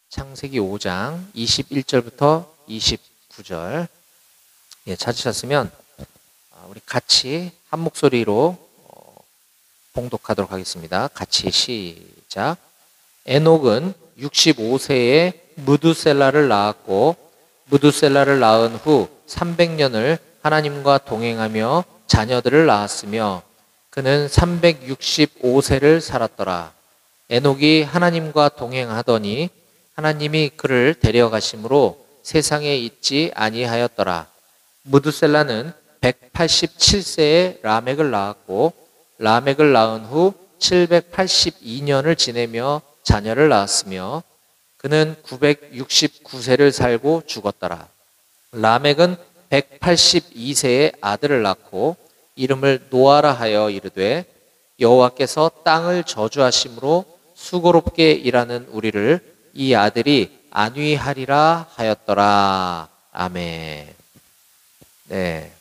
창세기 5장 21절부터 29절 찾으셨으면 우리 같이 한 목소리로 봉독하도록 하겠습니다. 같이 시작. 에녹은 65세에 무두셀라를 낳았고 무두셀라를 낳은 후 300년을 하나님과 동행하며 자녀들을 낳았으며 그는 365세를 살았더라. 에녹이 하나님과 동행하더니 하나님이 그를 데려가심으로 세상에 있지 아니하였더라. 무두셀라는 187세에 라멕을 낳았고 라멕을 낳은 후 782년을 지내며 자녀를 낳았으며 그는 969세를 살고 죽었더라. 라멕은 182세에 아들을 낳고 이름을 노아라 하여 이르되 여호와께서 땅을 저주하심으로 수고롭게 일하는 우리를 이 아들이 안위하리라 하였더라. 아멘. 네.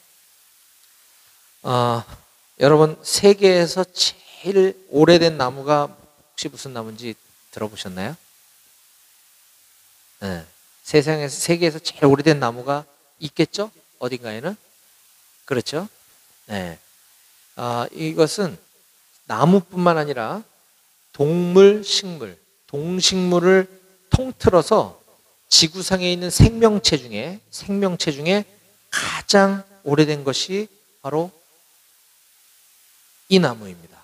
여러분, 세계에서 제일 오래된 나무가 혹시 무슨 나무인지 들어보셨나요? 네. 세계에서 제일 오래된 나무가 있겠죠? 어딘가에는? 그렇죠? 네. 이것은 나무뿐만 아니라 동물, 식물, 동식물을 통틀어서 지구상에 있는 생명체 중에 가장 오래된 것이 바로 이 나무입니다.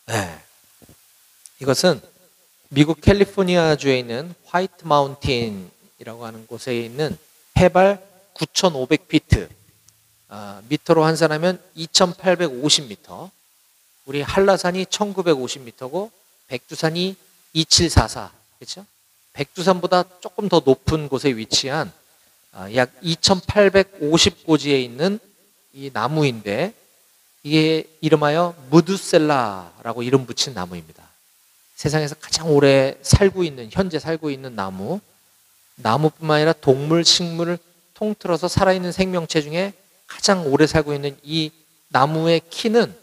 네. 이것은 미국 캘리포니아주에 있는 화이트 마운틴이라고 하는 곳에 있는 해발 9,500피트, 미터로 환산하면 2,850미터, 우리 한라산이 1,950미터고 백두산이 2744, 그렇죠? 백두산보다 조금 더 높은 곳에 위치한 약 2,850고지에 있는 이 나무인데 이게 이름하여 무두셀라라고 이름 붙인 나무입니다. 세상에서 가장 오래 현재 살고 있는 나무뿐만 아니라 동물, 식물을 통틀어서 살아있는 생명체 중에 가장 오래 살고 있는 이 나무의 키는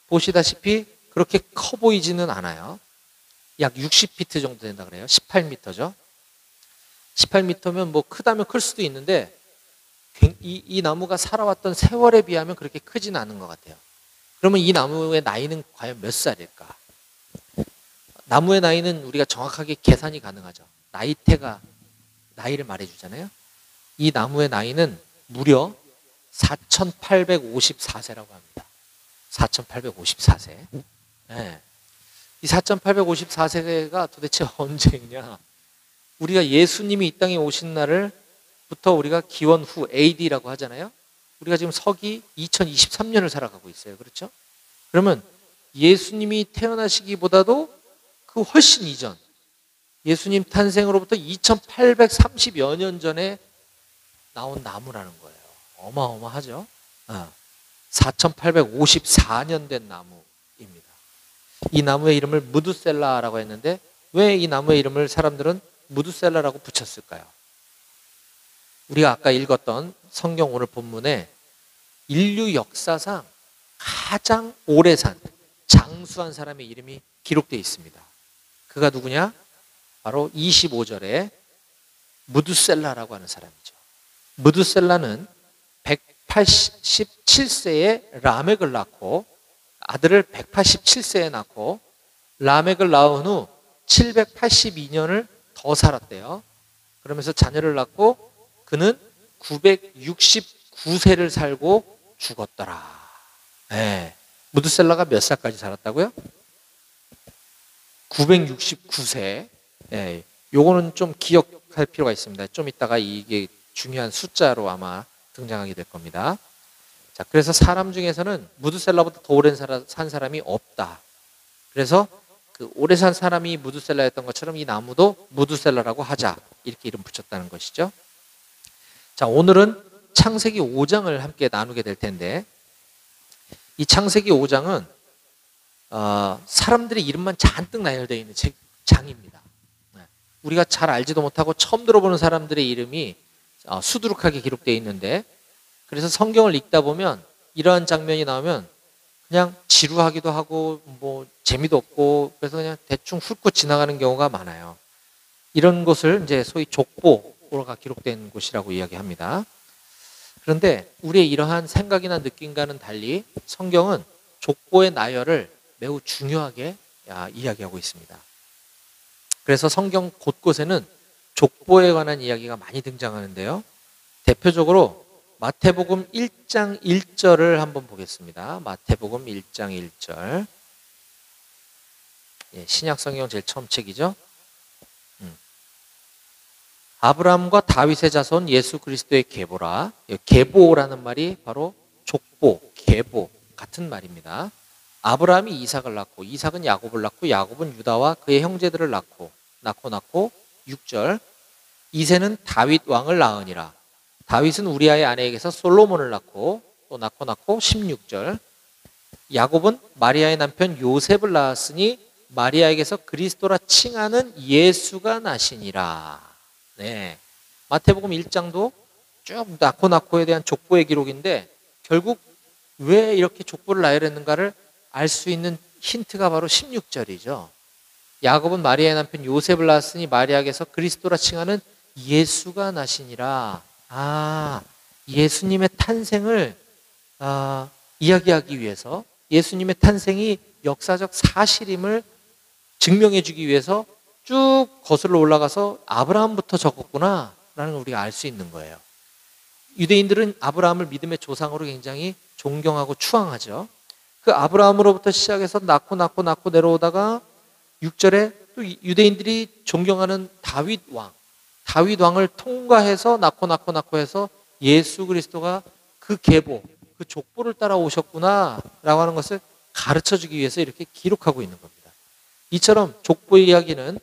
보시다시피 그렇게 커 보이지는 않아요. 약 60피트 정도 된다 그래요. 18m죠. 18m면 뭐 크다면 클 수도 있는데 이 나무가 살아왔던 세월에 비하면 그렇게 크지는 않은 것 같아요. 그러면 이 나무의 나이는 과연 몇 살일까? 나무의 나이는 우리가 정확하게 계산이 가능하죠. 나이를 말해주잖아요. 이 나무의 나이는 무려 4,854세라고 합니다. 4,854세. 네. 이 4,854세가 도대체 언제냐? 우리가 예수님이 이 땅에 오신 날부터 우리가 기원 후 AD라고 하잖아요. 우리가 지금 서기 2023년을 살아가고 있어요. 그렇죠? 그러면 예수님이 태어나시기보다도 그 훨씬 이전, 예수님 탄생으로부터 2830여 년 전에 나온 나무라는 거예요. 어마어마하죠? 4,854년 된 나무입니다. 이 나무의 이름을 무두셀라라고 했는데 왜 이 나무의 이름을 사람들은 무두셀라라고 붙였을까요? 우리가 아까 읽었던 성경 오늘 본문에 인류 역사상 가장 오래 장수한 사람의 이름이 기록되어 있습니다. 그가 누구냐? 바로 25절에 무두셀라라고 하는 사람이죠. 무두셀라는 187세에 라멕을 낳고 아들을 187세에 낳고 라멕을 낳은 후 782년을 더 살았대요. 그러면서 자녀를 낳고 그는 969세를 살고 죽었더라. 네. 무두셀라가 몇 살까지 살았다고요? 969세. 네. 요거는 좀 기억할 필요가 있습니다. 좀 이따가 이게 중요한 숫자로 아마 등장하게 될 겁니다. 자, 그래서 사람 중에서는 무두셀라보다 더 오래 산 사람이 없다. 그래서 그 오래 산 사람이 무두셀라였던 것처럼 이 나무도 무두셀라라고 하자. 이렇게 이름 붙였다는 것이죠. 자, 오늘은 창세기 5장을 함께 나누게 될 텐데 이 창세기 5장은 사람들의 이름만 잔뜩 나열되어 있는 장입니다. 우리가 잘 알지도 못하고 처음 들어보는 사람들의 이름이 수두룩하게 기록되어 있는데 그래서 성경을 읽다 보면 이러한 장면이 나오면 그냥 지루하기도 하고 뭐 재미도 없고 그래서 그냥 대충 훑고 지나가는 경우가 많아요. 이런 곳을 이제 소위 족보가 기록된 곳이라고 이야기합니다. 그런데 우리의 이러한 생각이나 느낌과는 달리 성경은 족보의 나열을 매우 중요하게 이야기하고 있습니다. 그래서 성경 곳곳에는 족보에 관한 이야기가 많이 등장하는데요. 대표적으로 마태복음 1장 1절을 한번 보겠습니다. 마태복음 1장 1절. 신약 성경 제일 처음 책이죠. 아브라함과 다윗의 자손 예수 그리스도의 계보라. 계보라는 말이 바로 족보, 계보 같은 말입니다. 아브라함이 이삭을 낳고 이삭은 야곱을 낳고 야곱은 유다와 그의 형제들을 낳고 6절. 이새는 다윗 왕을 낳으니라. 다윗은 우리아의 아내에게서 솔로몬을 낳고 또 낳고 16절. 야곱은 마리아의 남편 요셉을 낳았으니 마리아에게서 그리스도라 칭하는 예수가 나시니라. 네. 마태복음 1장도 쭉 낳고에 대한 족보의 기록인데 결국 왜 이렇게 족보를 나열했는가를 알 수 있는 힌트가 바로 16절이죠. 야곱은 마리아의 남편 요셉을 낳았으니 마리아에게서 그리스도라 칭하는 예수가 나시니라. 예수님의 탄생을 이야기하기 위해서, 예수님의 탄생이 역사적 사실임을 증명해 주기 위해서 쭉 거슬러 올라가서 아브라함부터 적었구나 라는 걸 우리가 알 수 있는 거예요. 유대인들은 아브라함을 믿음의 조상으로 굉장히 존경하고 추앙하죠. 그 아브라함으로부터 시작해서 낳고 내려오다가 6절에 또 유대인들이 존경하는 다윗 왕을 통과해서 낳고 해서 예수 그리스도가 그 계보, 그 족보를 따라 오셨구나 라고 하는 것을 가르쳐 주기 위해서 이렇게 기록하고 있는 겁니다. 이처럼 족보의 이야기는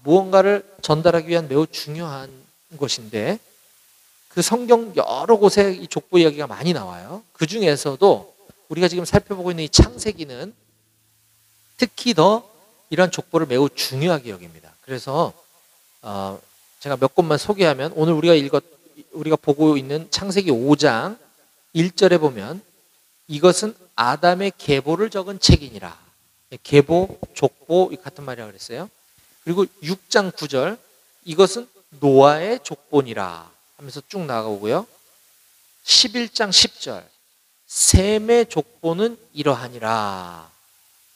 무언가를 전달하기 위한 매우 중요한 것인데 그 성경 여러 곳에 이 족보 이야기가 많이 나와요. 그 중에서도 우리가 지금 살펴보고 있는 이 창세기는 특히 더 이런 족보를 매우 중요하게 여깁니다. 그래서 제가 몇 곳만 소개하면 오늘 우리가 보고 있는 창세기 5장 1절에 보면 이것은 아담의 계보를 적은 책이니라. 계보, 족보 같은 말이라고 그랬어요. 그리고 6장 9절 이것은 노아의 족보니라 하면서 쭉 나가오고요. 11장 10절 셈의 족보는 이러하니라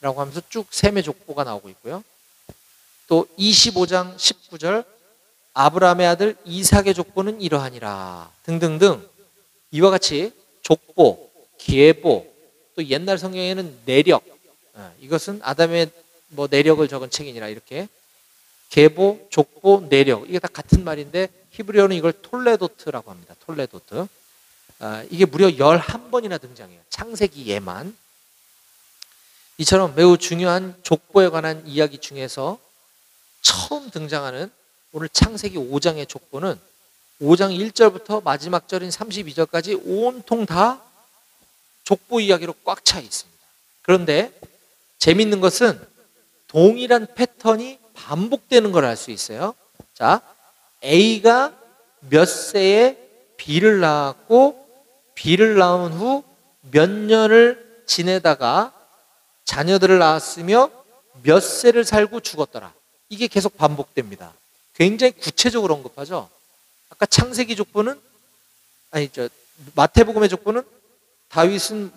라고 하면서 쭉 셈의 족보가 나오고 있고요. 또 25장 19절 아브라함의 아들 이삭의 족보는 이러하니라 등등등 이와 같이 족보, 계보 또 옛날 성경에는 내력 이것은 아담의 내력을 적은 책이니라 이렇게 계보, 족보, 내력 이게 다 같은 말인데 히브리어는 이걸 톨레도트라고 합니다. 톨레도트. 이게 무려 11번이나 등장해요. 창세기에만. 이처럼 매우 중요한 족보에 관한 이야기 중에서 처음 등장하는 오늘 창세기 5장의 족보는 5장 1절부터 마지막 절인 32절까지 온통 다 족보 이야기로 꽉 차 있습니다. 그런데 재밌는 것은 동일한 패턴이 반복되는 걸 알 수 있어요. 자, A가 몇 세에 B를 낳았고 B를 낳은 후 몇 년을 지내다가 자녀들을 낳았으며 몇 세를 살고 죽었더라. 이게 계속 반복됩니다. 굉장히 구체적으로 언급하죠. 아까 창세기 족보는 마태복음의 족보는 다윗은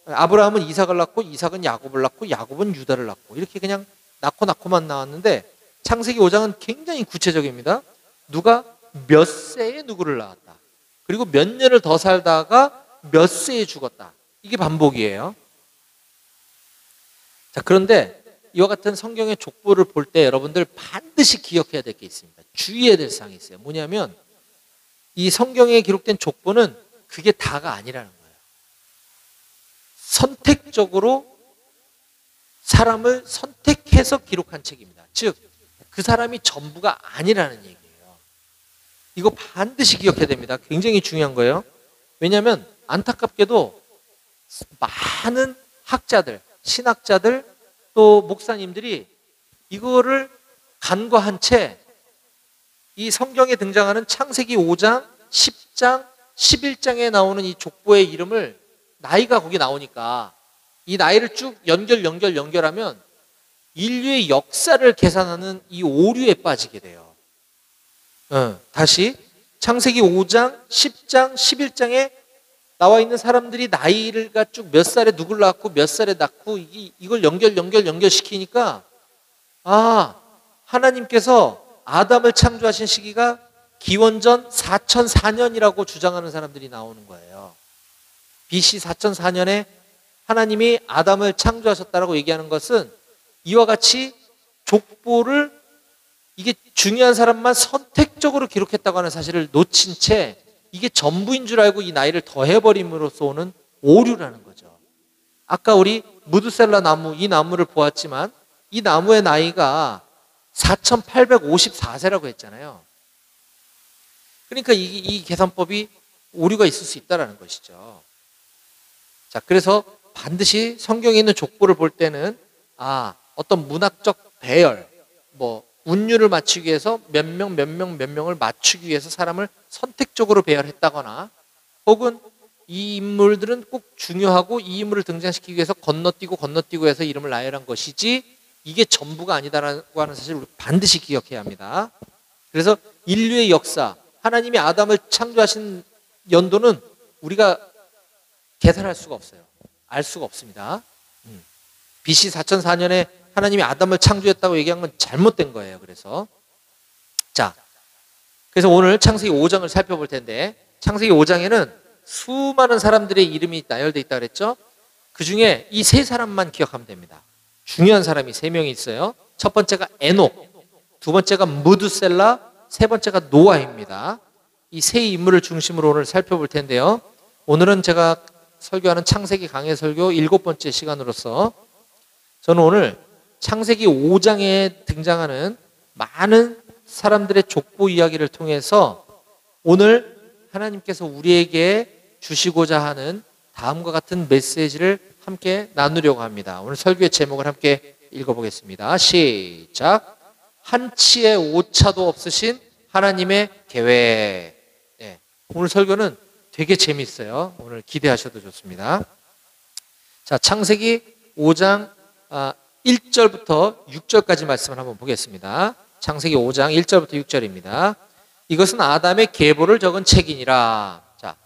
아브라함은 이삭을 낳고 이삭은 야곱을 낳고 야곱은 유다를 낳고 이렇게 그냥 낳고만 나왔는데 창세기 5장은 굉장히 구체적입니다. 누가 몇 세에 누구를 낳았다. 그리고 몇 년을 더 살다가 몇 세에 죽었다. 이게 반복이에요. 자, 그런데 이와 같은 성경의 족보를 볼 때 여러분들 반드시 기억해야 될 게 있습니다. 주의해야 될 사항이 있어요. 뭐냐면 이 성경에 기록된 족보는 그게 다가 아니라는 거예요. 선택적으로 사람을 선택해서 기록한 책입니다. 즉, 그 사람이 전부가 아니라는 얘기예요. 이거 반드시 기억해야 됩니다. 굉장히 중요한 거예요. 왜냐하면 안타깝게도 많은 학자들, 신학자들, 또 목사님들이 이거를 간과한 채 이 성경에 등장하는 창세기 5장, 10장, 11장에 나오는 이 족보의 이름을 나이가 거기 나오니까 이 나이를 쭉 연결하면 인류의 역사를 계산하는 이 오류에 빠지게 돼요. 다시 창세기 5장, 10장, 11장에 나와 있는 사람들이 나이가 쭉 몇 살에 누굴 낳았고 몇 살에 낳고 이걸 연결시키니까 하나님께서 아담을 창조하신 시기가 기원전 4004년이라고 주장하는 사람들이 나오는 거예요. BC 4004년에 하나님이 아담을 창조하셨다라고 얘기하는 것은 이와 같이 족보를 이게 중요한 사람만 선택적으로 기록했다고 하는 사실을 놓친 채 이게 전부인 줄 알고 이 나이를 더해버림으로써 오는 오류라는 거죠. 아까 우리 무드셀라 나무, 이 나무를 보았지만 이 나무의 나이가 4854세라고 했잖아요. 그러니까 이 계산법이 오류가 있을 수 있다는 것이죠. 자, 그래서 반드시 성경에 있는 족보를 볼 때는 어떤 문학적 배열, 운율을 맞추기 위해서 몇 명을 맞추기 위해서 사람을 선택적으로 배열했다거나 혹은 이 인물들은 꼭 중요하고 이 인물을 등장시키기 위해서 건너뛰고 해서 이름을 나열한 것이지 이게 전부가 아니다라고 하는 사실을 우리 반드시 기억해야 합니다. 그래서 인류의 역사, 하나님이 아담을 창조하신 연도는 우리가 계산할 수가 없어요. 알 수가 없습니다. BC 4004년에 하나님이 아담을 창조했다고 얘기한 건 잘못된 거예요. 그래서 오늘 창세기 5장을 살펴볼 텐데 창세기 5장에는 수많은 사람들의 이름이 나열되어 있다고 그랬죠. 그 중에 이 세 사람만 기억하면 됩니다. 중요한 사람이 세 명이 있어요. 첫 번째가 에녹, 두 번째가 무드셀라, 세 번째가 노아입니다. 이 세 인물을 중심으로 오늘 살펴볼 텐데요. 오늘은 제가 설교하는 창세기 강해 설교 7번째 시간으로서 저는 오늘 창세기 5장에 등장하는 많은 사람들의 족보 이야기를 통해서 오늘 하나님께서 우리에게 주시고자 하는 다음과 같은 메시지를 함께 나누려고 합니다. 오늘 설교의 제목을 함께 읽어보겠습니다. 시작. 한치의 오차도 없으신 하나님의 계획. 오늘 설교는 되게 재미있어요. 오늘 기대하셔도 좋습니다. 자, 창세기 5장 1절부터 6절까지 말씀을 한번 보겠습니다. 창세기 5장 1절부터 6절입니다. 이것은 아담의 계보를 적은 책이니라. 자,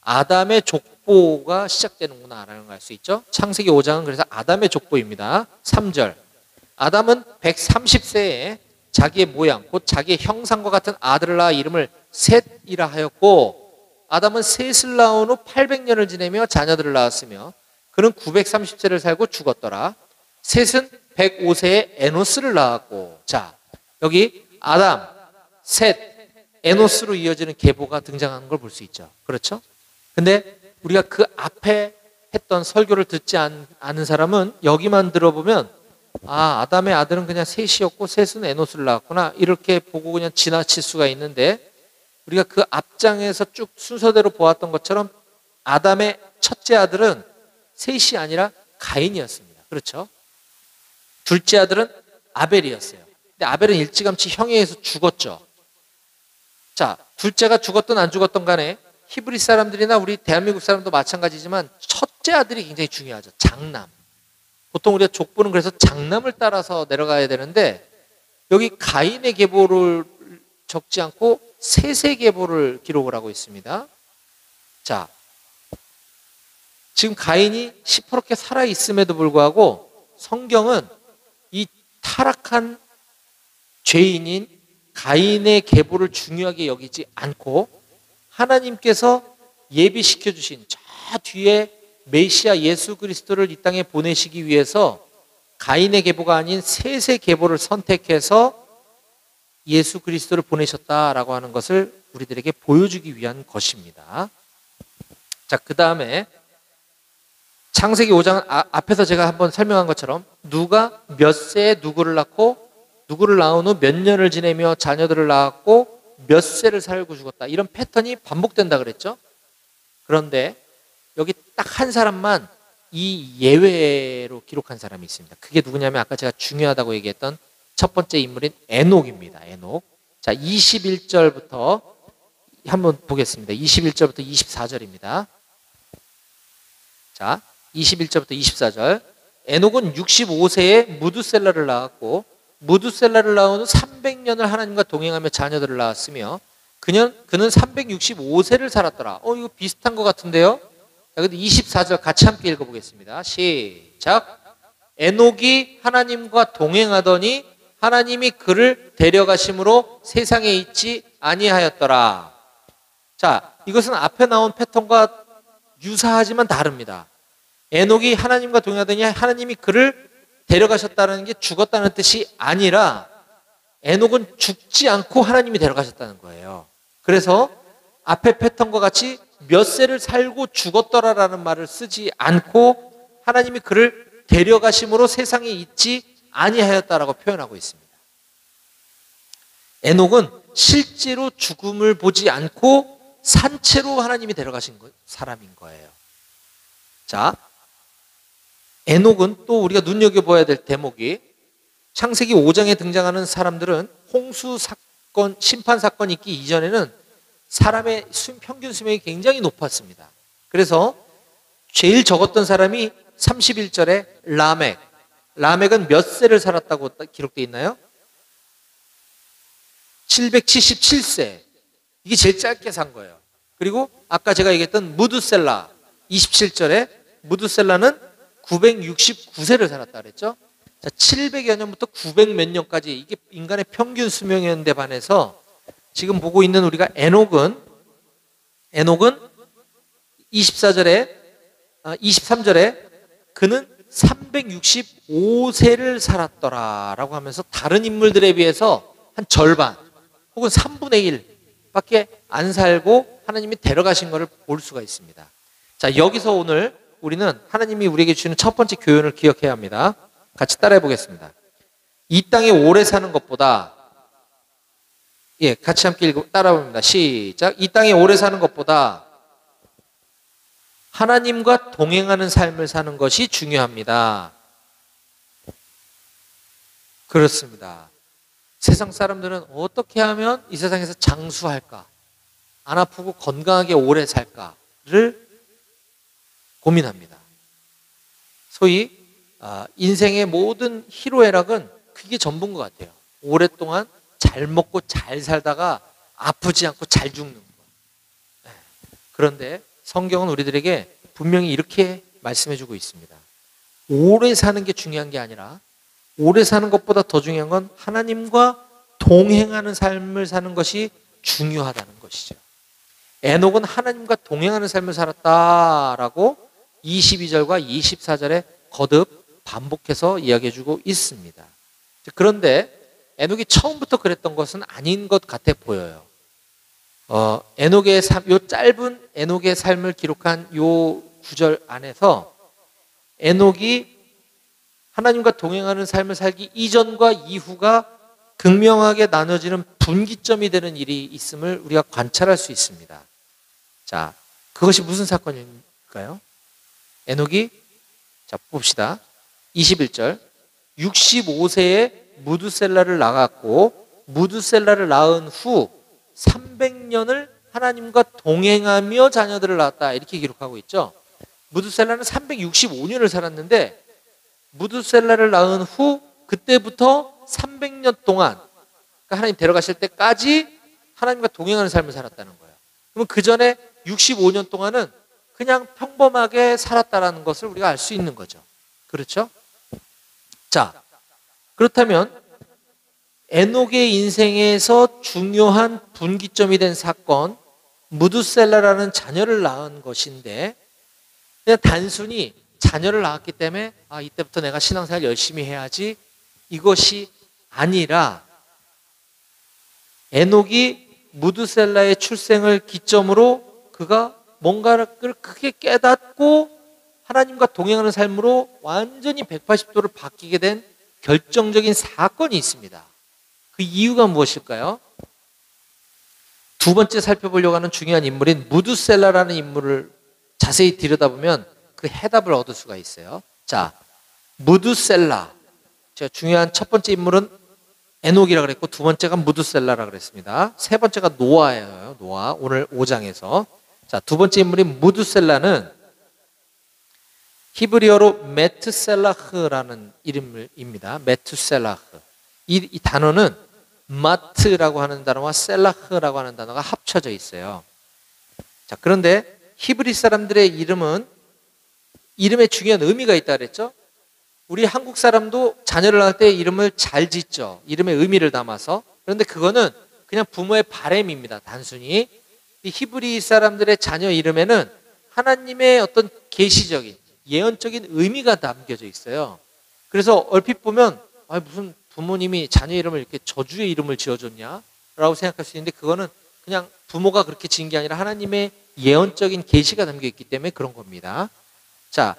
아담의 족보가 시작되는구나 라는 걸 알 수 있죠. 창세기 5장은 그래서 아담의 족보입니다. 3절. 아담은 130세에 자기의 모양 곧 자기의 형상과 같은 아들을 낳아 이름을 셋이라 하였고 아담은 셋을 낳은 후 800년을 지내며 자녀들을 낳았으며 그는 930세를 살고 죽었더라. 셋은 105세에 에노스를 낳았고. 자, 여기 아담, 셋, 에노스로 이어지는 계보가 등장하는 걸 볼 수 있죠. 그렇죠? 근데 우리가 그 앞에 했던 설교를 듣지 않은 사람은 여기만 들어보면 아담의 아들은 그냥 셋이었고 셋은 에노스를 낳았구나 이렇게 보고 그냥 지나칠 수가 있는데 우리가 그 앞장에서 쭉 순서대로 보았던 것처럼 아담의 첫째 아들은 셋이 아니라 가인이었습니다. 그렇죠? 둘째 아들은 아벨이었어요. 근데 아벨은 일찌감치 형에 의해서 죽었죠. 자, 둘째가 죽었든 안 죽었든 간에 히브리 사람들이나 우리 대한민국 사람도 마찬가지지만 첫째 아들이 굉장히 중요하죠. 장남. 보통 우리가 족보는 그래서 장남을 따라서 내려가야 되는데 여기 가인의 계보를 적지 않고 셋의 계보를 기록을 하고 있습니다. 자, 지금 가인이 시퍼렇게 살아있음에도 불구하고 성경은 이 타락한 죄인인 가인의 계보를 중요하게 여기지 않고 하나님께서 예비시켜 주신 저 뒤에 메시아 예수 그리스도를 이 땅에 보내시기 위해서 가인의 계보가 아닌 셋의 계보를 선택해서 예수 그리스도를 보내셨다라고 하는 것을 우리들에게 보여주기 위한 것입니다. 자, 그 다음에 창세기 5장은 앞에서 제가 한번 설명한 것처럼 누가 몇 세에 누구를 낳고 누구를 낳은 후 몇 년을 지내며 자녀들을 낳았고 몇 세를 살고 죽었다. 이런 패턴이 반복된다 그랬죠. 그런데 여기 딱 한 사람만 이 예외로 기록한 사람이 있습니다. 그게 누구냐면 아까 제가 중요하다고 얘기했던 첫 번째 인물인 에녹입니다. 에녹. 자, 21절부터 한번 보겠습니다. 21절부터 24절입니다. 자, 21절부터 24절. 에녹은 65세에 무드셀라를 낳았고 무두셀라를 낳은 후 300년을 하나님과 동행하며 자녀들을 낳았으며 그는 365세를 살았더라. 이거 비슷한 것 같은데요. 자, 근데 24절 같이 함께 읽어보겠습니다. 시작. 에녹이 하나님과 동행하더니 하나님이 그를 데려가심으로 세상에 있지 아니하였더라. 자, 이것은 앞에 나온 패턴과 유사하지만 다릅니다. 에녹이 하나님과 동행하더니 하나님이 그를 데려가셨다는 게 죽었다는 뜻이 아니라 에녹은 죽지 않고 하나님이 데려가셨다는 거예요. 그래서 앞에 패턴과 같이 몇 세를 살고 죽었더라라는 말을 쓰지 않고 하나님이 그를 데려가심으로 세상에 있지 아니하였다라고 표현하고 있습니다. 에녹은 실제로 죽음을 보지 않고 산채로 하나님이 데려가신 사람인 거예요. 자, 에녹은 또 우리가 눈여겨봐야 될 대목이 창세기 5장에 등장하는 사람들은 홍수 사건, 심판 사건이 있기 이전에는 사람의 평균 수명이 굉장히 높았습니다. 그래서 제일 적었던 사람이 31절에 라멕. 라멕은 몇 세를 살았다고 기록되어 있나요? 777세. 이게 제일 짧게 산 거예요. 그리고 아까 제가 얘기했던 무두셀라 27절에 무두셀라는 969세를 살았다 그랬죠. 자, 700여 년부터 900 몇 년까지 이게 인간의 평균 수명이었는데 반해서 지금 보고 있는 우리가 에녹은 23절에 그는 365세를 살았더라라고 하면서 다른 인물들에 비해서 한 절반 혹은 3분의 1밖에 안 살고 하나님이 데려가신 것을 볼 수가 있습니다. 자, 여기서 오늘 우리는 하나님이 우리에게 주시는 첫 번째 교훈을 기억해야 합니다. 같이 따라해 보겠습니다. 이 땅에 오래 사는 것보다 같이 함께 따라합니다. 시작. 이 땅에 오래 사는 것보다 하나님과 동행하는 삶을 사는 것이 중요합니다. 그렇습니다. 세상 사람들은 어떻게 하면 이 세상에서 장수할까? 안 아프고 건강하게 오래 살까를 고민합니다. 소위 인생의 모든 희로애락은 그게 전부인 것 같아요. 오랫동안 잘 먹고 잘 살다가 아프지 않고 잘 죽는 거. 그런데 성경은 우리들에게 분명히 이렇게 말씀해주고 있습니다. 오래 사는 게 중요한 게 아니라 오래 사는 것보다 더 중요한 건 하나님과 동행하는 삶을 사는 것이 중요하다는 것이죠. 에녹은 하나님과 동행하는 삶을 살았다라고 22절과 24절에 거듭 반복해서 이야기해주고 있습니다. 그런데 에녹이 처음부터 그랬던 것은 아닌 것 같아 보여요. 에녹의 요 짧은 에녹의 삶을 기록한 요 구절 안에서 에녹이 하나님과 동행하는 삶을 살기 이전과 이후가 극명하게 나눠지는 분기점이 되는 일이 있음을 우리가 관찰할 수 있습니다. 자, 그것이 무슨 사건일까요? 에녹이, 자, 봅시다. 21절. 65세에 무두셀라를 낳았고, 무두셀라를 낳은 후 300년을 하나님과 동행하며 자녀들을 낳았다. 이렇게 기록하고 있죠. 무두셀라는 365년을 살았는데, 무두셀라를 낳은 후 그때부터 300년 동안, 그러니까 하나님 데려가실 때까지 하나님과 동행하는 삶을 살았다는 거예요. 그러면 그 전에 65년 동안은 그냥 평범하게 살았다라는 것을 우리가 알 수 있는 거죠. 그렇죠? 자, 그렇다면 에녹의 인생에서 중요한 분기점이 된 사건, 무두셀라라는 자녀를 낳은 것인데 그냥 단순히 자녀를 낳았기 때문에 이때부터 내가 신앙생활 열심히 해야지, 이것이 아니라 에녹이 무두셀라의 출생을 기점으로 그가 뭔가를 크게 깨닫고 하나님과 동행하는 삶으로 완전히 180도를 바뀌게 된 결정적인 사건이 있습니다. 그 이유가 무엇일까요? 두 번째 살펴보려고 하는 중요한 인물인 무두셀라라는 인물을 자세히 들여다보면 그 해답을 얻을 수가 있어요. 자, 무두셀라. 제가 중요한 첫 번째 인물은 에녹이라고 그랬고 두 번째가 무두셀라라고 그랬습니다. 세 번째가 노아예요. 노아. 오늘 5장에서. 자, 두 번째 인물인 무두셀라는 히브리어로 메투셀라흐라는 이름입니다. 메투셀라흐. 이 단어는 마트라고 하는 단어와 셀라흐라고 하는 단어가 합쳐져 있어요. 자, 그런데 히브리 사람들의 이름에 중요한 의미가 있다 그랬죠? 우리 한국 사람도 자녀를 낳을 때 이름을 잘 짓죠. 이름에 의미를 담아서. 그런데 그거는 그냥 부모의 바램입니다. 단순히. 이 히브리 사람들의 자녀 이름에는 하나님의 어떤 계시적인 예언적인 의미가 담겨져 있어요. 그래서 얼핏 보면 무슨 부모님이 자녀 이름을 이렇게 저주의 이름을 지어줬냐? 라고 생각할 수 있는데 그거는 그냥 부모가 그렇게 지은 게 아니라 하나님의 예언적인 계시가 담겨 있기 때문에 그런 겁니다. 자,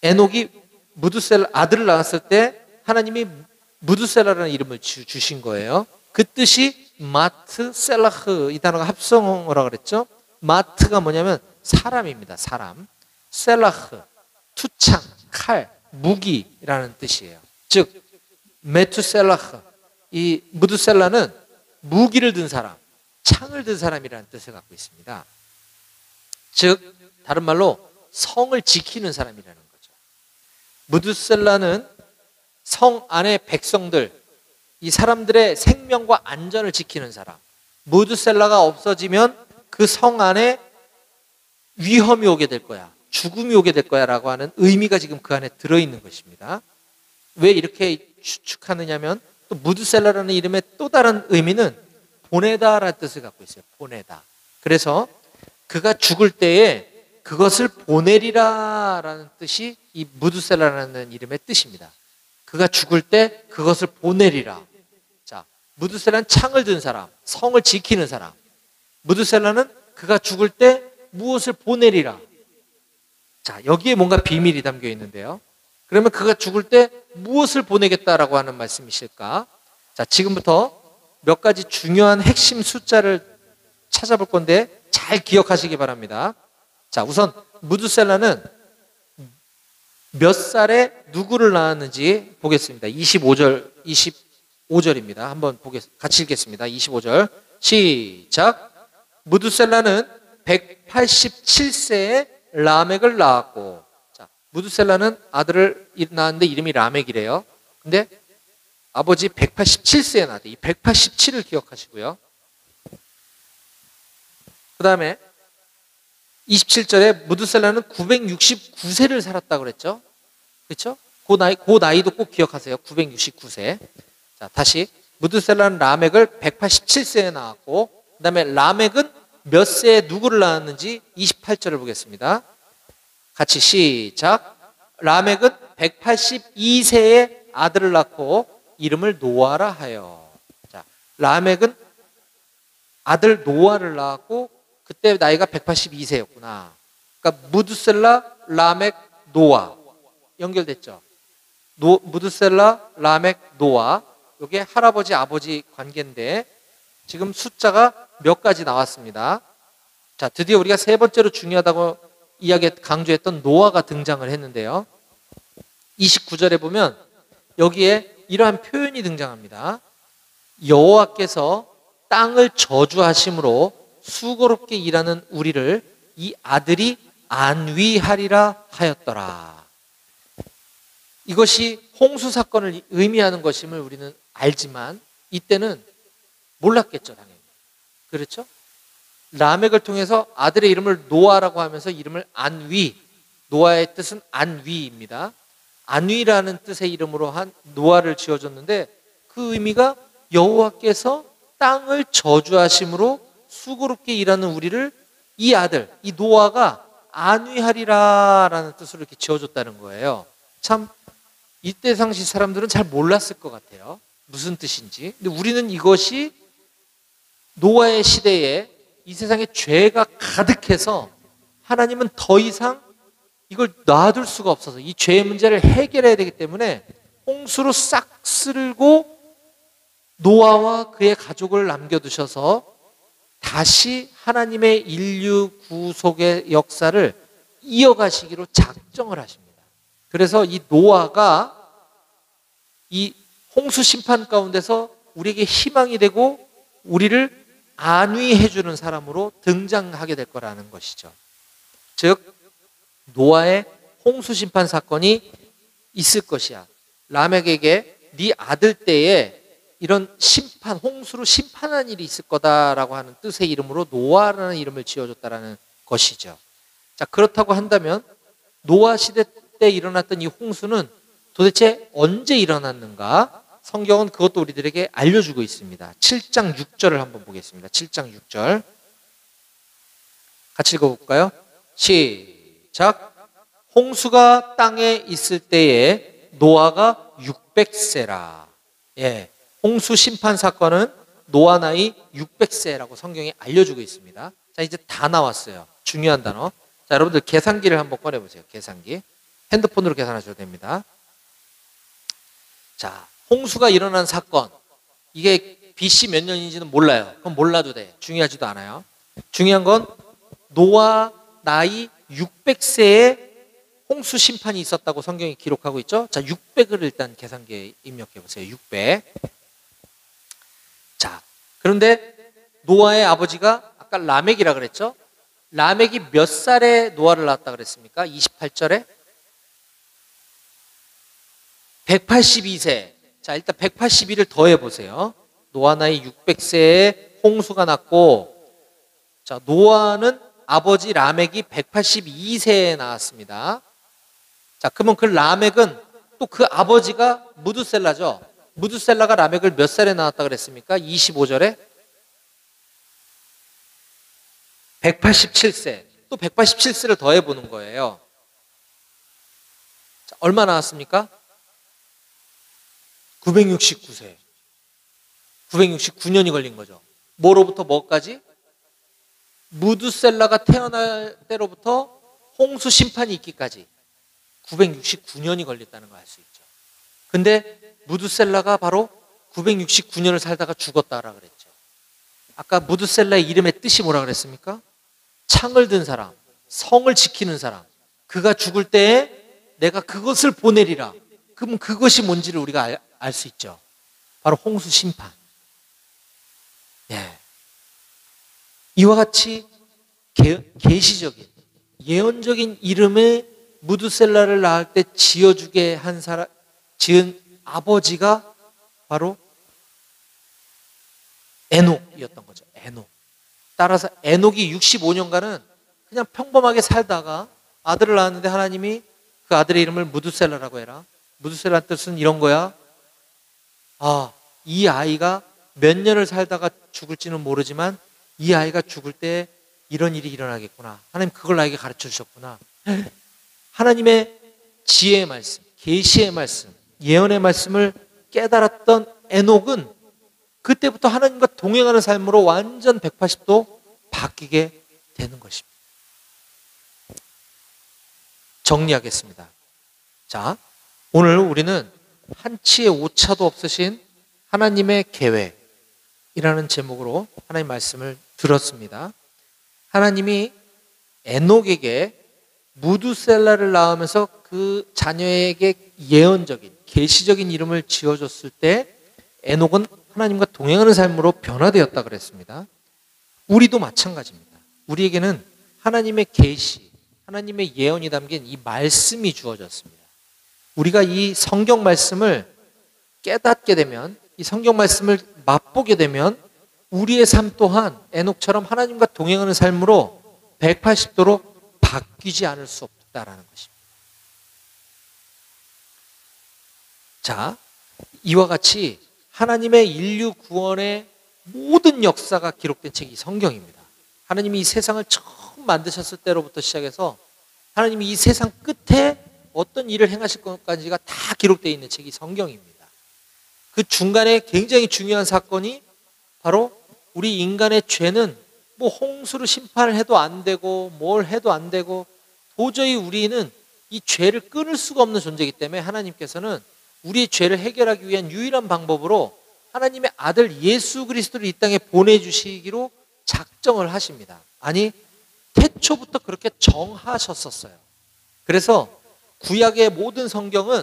에녹이 무드셀라 아들을 낳았을 때 하나님이 무드셀라라는 이름을 주신 거예요. 그 뜻이 마트 셀라흐, 이 단어가 합성어라 그랬죠. 마트가 뭐냐면 사람입니다. 사람. 셀라흐, 투창, 칼, 무기라는 뜻이에요. 즉 메투셀라흐, 이 무드셀라는 무기를 든 사람, 창을 든 사람이라는 뜻을 갖고 있습니다. 즉 다른 말로 성을 지키는 사람이라는 거죠. 무드셀라는 성 안의 백성들, 이 사람들의 생명과 안전을 지키는 사람. 무드셀라가 없어지면 그 성 안에 위험이 오게 될 거야, 죽음이 오게 될 거야 라고 하는 의미가 지금 그 안에 들어있는 것입니다. 왜 이렇게 추측하느냐면 또 무드셀라라는 이름의 또 다른 의미는 보내다라는 뜻을 갖고 있어요. 보내다. 그래서 그가 죽을 때에 그것을 보내리라라는 뜻이 이 무드셀라라는 이름의 뜻입니다. 그가 죽을 때 그것을 보내리라. 자, 무드셀라는 창을 든 사람, 성을 지키는 사람. 무드셀라는 그가 죽을 때 무엇을 보내리라. 자, 여기에 뭔가 비밀이 담겨 있는데요. 그러면 그가 죽을 때 무엇을 보내겠다라고 하는 말씀이실까? 자, 지금부터 몇 가지 중요한 핵심 숫자를 찾아볼 건데 잘 기억하시기 바랍니다. 자, 우선 무드셀라는 몇 살에 누구를 낳았는지 보겠습니다. 25절입니다. 한번 같이 읽겠습니다. 25절 시작. 무드셀라는 187세에 라멕을 낳았고, 자, 무드셀라는 아들을 낳았는데 이름이 라멕이래요. 근데 아버지 187세에 낳았대. 이 187을 기억하시고요. 그 다음에 27절에 무드셀라는 969세를 살았다고 그랬죠. 그렇죠? 그 나이도 꼭 기억하세요. 969세. 자, 다시 무드셀라는 라멕을 187세에 낳았고, 그 다음에 라멕은 몇 세에 누구를 낳았는지 28절을 보겠습니다. 같이 시작. 라멕은 182세에 아들을 낳고 이름을 노아라 하여. 자, 라멕은 아들 노아를 낳았고 그때 나이가 182세였구나. 그러니까 무드셀라, 라멕, 노아 연결됐죠. 무드셀라, 라멕, 노아. 이게 할아버지 아버지 관계인데 지금 숫자가 몇 가지 나왔습니다. 자, 드디어 우리가 세 번째로 중요하다고 강조했던 노아가 등장을 했는데요. 29절에 보면 여기에 이러한 표현이 등장합니다. 여호와께서 땅을 저주하심으로 수고롭게 일하는 우리를 이 아들이 안위하리라 하였더라. 이것이 홍수 사건을 의미하는 것임을 우리는 알지만 이때는 몰랐겠죠, 당연히. 그렇죠? 라멕을 통해서 아들의 이름을 노아라고 하면서 이름을 안위, 노아의 뜻은 안위입니다. 안위라는 뜻의 이름으로 한 노아를 지어줬는데 그 의미가 여호와께서 땅을 저주하심으로 수고롭게 일하는 우리를 이 아들, 이 노아가 안위하리라라는 뜻으로 이렇게 지어줬다는 거예요. 참 이때 당시 사람들은 잘 몰랐을 것 같아요. 무슨 뜻인지. 근데 우리는 이것이 노아의 시대에 이 세상에 죄가 가득해서 하나님은 더 이상 이걸 놔둘 수가 없어서 이 죄의 문제를 해결해야 되기 때문에 홍수로 싹 쓸고 노아와 그의 가족을 남겨두셔서 다시 하나님의 인류 구속의 역사를 이어가시기로 작정을 하십니다. 그래서 이 노아가 이 홍수 심판 가운데서 우리에게 희망이 되고 우리를 안위해주는 사람으로 등장하게 될 거라는 것이죠. 즉 노아의 홍수 심판 사건이 있을 것이야. 라멕에게 네 아들 때에 이런 심판, 홍수로 심판한 일이 있을 거다라고 하는 뜻의 이름으로 노아라는 이름을 지어줬다라는 것이죠. 자, 그렇다고 한다면 노아 시대 때 일어났던 이 홍수는 도대체 언제 일어났는가? 성경은 그것도 우리들에게 알려주고 있습니다. 7장 6절을 한번 보겠습니다. 7장 6절 같이 읽어볼까요? 시작. 홍수가 땅에 있을 때에 노아가 600세라. 예, 홍수 심판 사건은 노아 나이 600세라고 성경이 알려주고 있습니다. 자, 이제 다 나왔어요. 중요한 단어. 자, 여러분들 계산기를 한번 꺼내보세요. 계산기. 핸드폰으로 계산하셔도 됩니다. 자, 홍수가 일어난 사건. 이게 BC 몇 년인지는 몰라요. 그럼 몰라도 돼. 중요하지도 않아요. 중요한 건 노아 나이 600세에 홍수 심판이 있었다고 성경이 기록하고 있죠. 자, 600을 일단 계산기에 입력해 보세요. 600. 자, 그런데 노아의 아버지가 아까 라멕이라 그랬죠. 라멕이 몇 살에 노아를 낳았다 그랬습니까? 28절에 182세. 자, 일단 182를 더해 보세요. 노아 나이 600세에 홍수가 났고, 자, 노아는 아버지 라멕이 182세에 나왔습니다. 자, 그러면 그 라멕은 또 그 아버지가 무드셀라죠. 무드셀라가 라멕을 몇 살에 낳았다 그랬습니까? 25절에 187세. 또 187세를 더해 보는 거예요. 자, 얼마 나왔습니까? 969세. 969년이 걸린 거죠. 뭐로부터 뭐까지? 무드셀라가 태어날 때로부터 홍수 심판이 있기까지 969년이 걸렸다는 걸 알 수 있죠. 근데 무드셀라가 바로 969년을 살다가 죽었다라 그랬죠. 아까 무드셀라의 이름의 뜻이 뭐라 그랬습니까? 창을 든 사람, 성을 지키는 사람. 그가 죽을 때에 내가 그것을 보내리라. 그럼 그것이 뭔지를 우리가 알 수 있죠. 바로 홍수 심판. 예. 이와 같이 계시적인 예언적인 이름의 무드셀라를 낳을 때 지어주게 한 사람, 지은 아버지가 바로 에녹이었던 거죠. 에녹. 따라서 에녹이 65년간은 그냥 평범하게 살다가 아들을 낳았는데 하나님이 그 아들의 이름을 무드셀라라고 해라. 무드셀라의 뜻은 이런 거야. 아, 이 아이가 몇 년을 살다가 죽을지는 모르지만 이 아이가 죽을 때 이런 일이 일어나겠구나. 하나님 그걸 나에게 가르쳐 주셨구나. 하나님의 지혜의 말씀, 계시의 말씀, 예언의 말씀을 깨달았던 에녹은 그때부터 하나님과 동행하는 삶으로 완전 180도 바뀌게 되는 것입니다. 정리하겠습니다. 자, 오늘 우리는 한치의 오차도 없으신 하나님의 계획이라는 제목으로 하나님 말씀을 들었습니다. 하나님이 에녹에게 무드셀라를 낳으면서 그 자녀에게 예언적인 계시적인 이름을 지어줬을 때 에녹은 하나님과 동행하는 삶으로 변화되었다 그랬습니다. 우리도 마찬가지입니다. 우리에게는 하나님의 계시, 하나님의 예언이 담긴 이 말씀이 주어졌습니다. 우리가 이 성경 말씀을 깨닫게 되면, 이 성경 말씀을 맛보게 되면 우리의 삶 또한 에녹처럼 하나님과 동행하는 삶으로 180도로 바뀌지 않을 수 없다라는 것입니다. 자, 이와 같이 하나님의 인류 구원의 모든 역사가 기록된 책이 성경입니다. 하나님이 이 세상을 처음 만드셨을 때로부터 시작해서 하나님이 이 세상 끝에 어떤 일을 행하실 것까지가 다 기록되어 있는 책이 성경입니다. 그 중간에 굉장히 중요한 사건이 바로 우리 인간의 죄는 뭐 홍수로 심판을 해도 안 되고 뭘 해도 안 되고 도저히 우리는 이 죄를 끊을 수가 없는 존재이기 때문에 하나님께서는 우리의 죄를 해결하기 위한 유일한 방법으로 하나님의 아들 예수 그리스도를 이 땅에 보내주시기로 작정을 하십니다. 아니, 태초부터 그렇게 정하셨었어요. 그래서 구약의 모든 성경은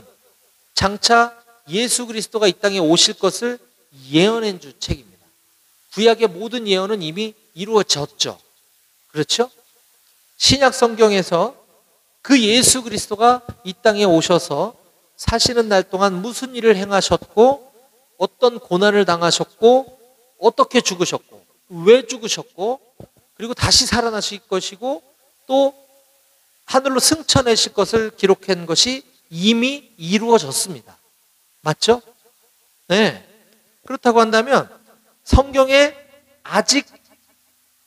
장차 예수 그리스도가 이 땅에 오실 것을 예언해 준 책입니다. 구약의 모든 예언은 이미 이루어졌죠. 그렇죠? 신약 성경에서 그 예수 그리스도가 이 땅에 오셔서 사시는 날 동안 무슨 일을 행하셨고 어떤 고난을 당하셨고 어떻게 죽으셨고 왜 죽으셨고 그리고 다시 살아나실 것이고 또 하늘로 승천하실 것을 기록한 것이 이미 이루어졌습니다. 맞죠? 네. 그렇다고 한다면 성경에 아직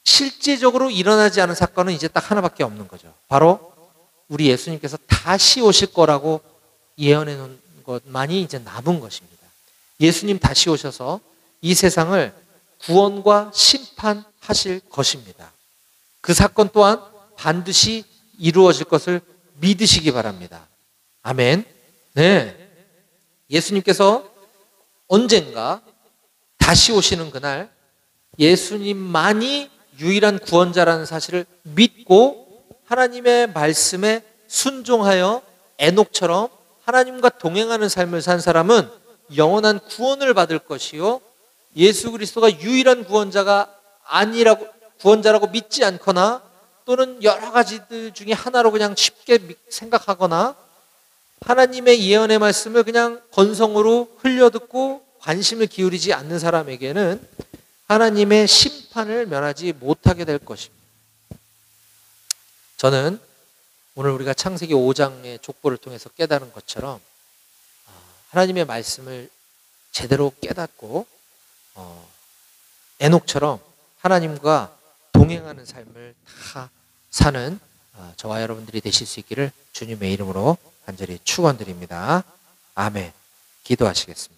실제적으로 일어나지 않은 사건은 이제 딱 하나밖에 없는 거죠. 바로 우리 예수님께서 다시 오실 거라고 예언해 놓은 것만이 이제 남은 것입니다. 예수님 다시 오셔서 이 세상을 구원과 심판하실 것입니다. 그 사건 또한 반드시 이루어질 것을 믿으시기 바랍니다. 아멘. 네. 예수님께서 언젠가 다시 오시는 그날 예수님만이 유일한 구원자라는 사실을 믿고 하나님의 말씀에 순종하여 에녹처럼 하나님과 동행하는 삶을 산 사람은 영원한 구원을 받을 것이요 예수 그리스도가 유일한 구원자라고 믿지 않거나 또는 여러 가지들 중에 하나로 그냥 쉽게 생각하거나 하나님의 예언의 말씀을 그냥 건성으로 흘려듣고 관심을 기울이지 않는 사람에게는 하나님의 심판을 면하지 못하게 될 것입니다. 저는 오늘 우리가 창세기 5장의 족보를 통해서 깨달은 것처럼 하나님의 말씀을 제대로 깨닫고 에녹처럼 하나님과 동행하는 삶을 다 사는 저와 여러분들이 되실 수 있기를 주님의 이름으로 간절히 축원드립니다. 아멘. 기도하시겠습니다.